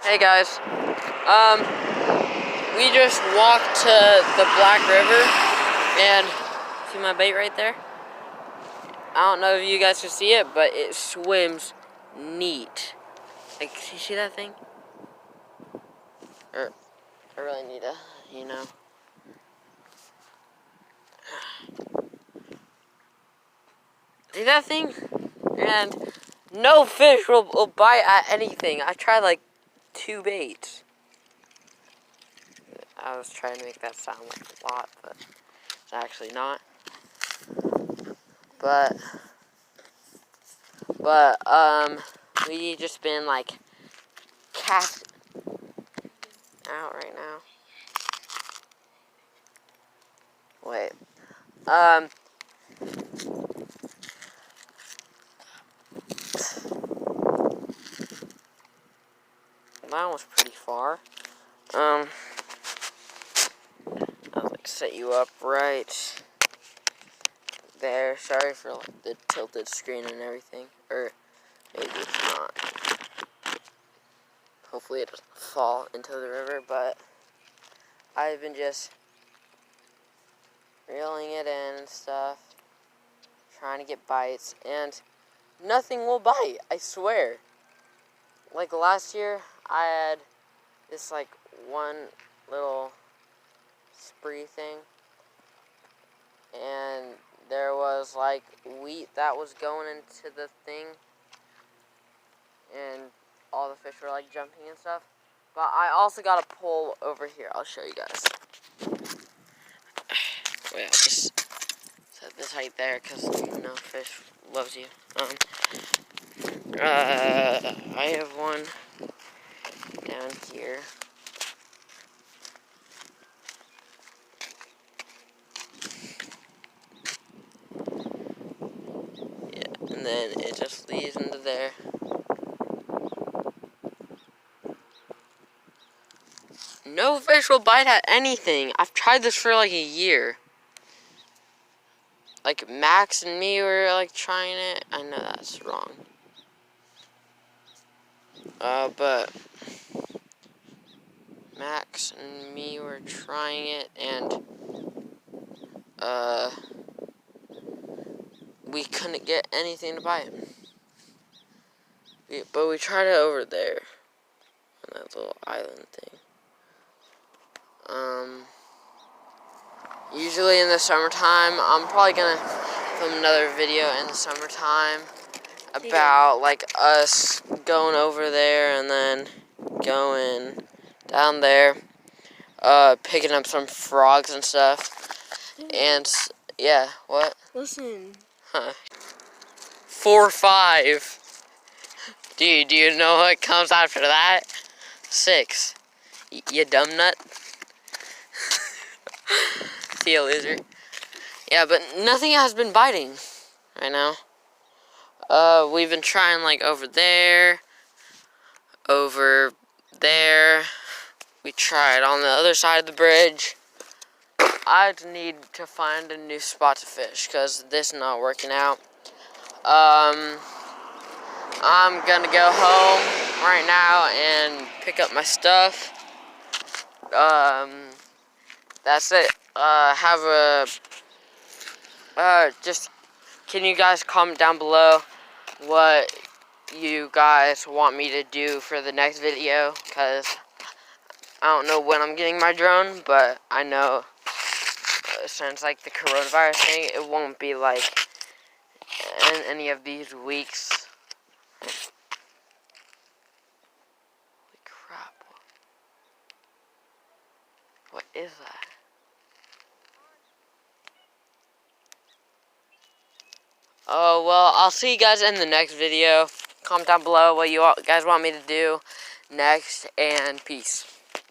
Hey guys, we just walked to the Black River, and see my bait right there? I don't know if you guys can see it, but it swims neat. Like, you see that thing? I really need to, see that thing? And no fish will bite at anything. I tried like 2 baits. I was trying to make that sound like a lot, but it's actually not. But we just been like cast out right now. Wait. That was pretty far. I'll like set you up right there. Sorry for like the tilted screen and everything. Or maybe it's not. Hopefully it doesn't fall into the river, but I've been just reeling it in and stuff, trying to get bites, and nothing will bite, I swear. Like last year, I had this like one little spree thing, and there was like wheat that was going into the thing, and all the fish were like jumping and stuff. But I also got a pole over here. I'll show you guys. Wait, I'll just set this right there because fish loves you. I have one down here. Yeah, and then it just leads into there. No fish will bite at anything. I've tried this for like a year. Like Max and me were like trying it. I know that's wrong. But Max and me were trying it, and we couldn't get anything to bite. But we tried it over there on that little island thing. Usually in the summertime, I'm probably gonna film another video in the summertime about like us going over there and then going down there, picking up some frogs and stuff. And yeah, what? Listen. Huh. 4 or 5. Do you know what comes after that? 6. You dumb nut. See you, loser. Yeah, but nothing has been biting right now. We've been trying like over there. We tried on the other side of the bridge. I need to find a new spot to fish because this is not working out. I'm gonna go home right now and pick up my stuff. That's it. Just, can you guys comment down below what you guys want me to do for the next video? Because I don't know when I'm getting my drone, but I know since like the coronavirus thing, it won't be like in any of these weeks. Holy crap. What is that? Oh, well, I'll see you guys in the next video. Comment down below what you guys want me to do next, and peace.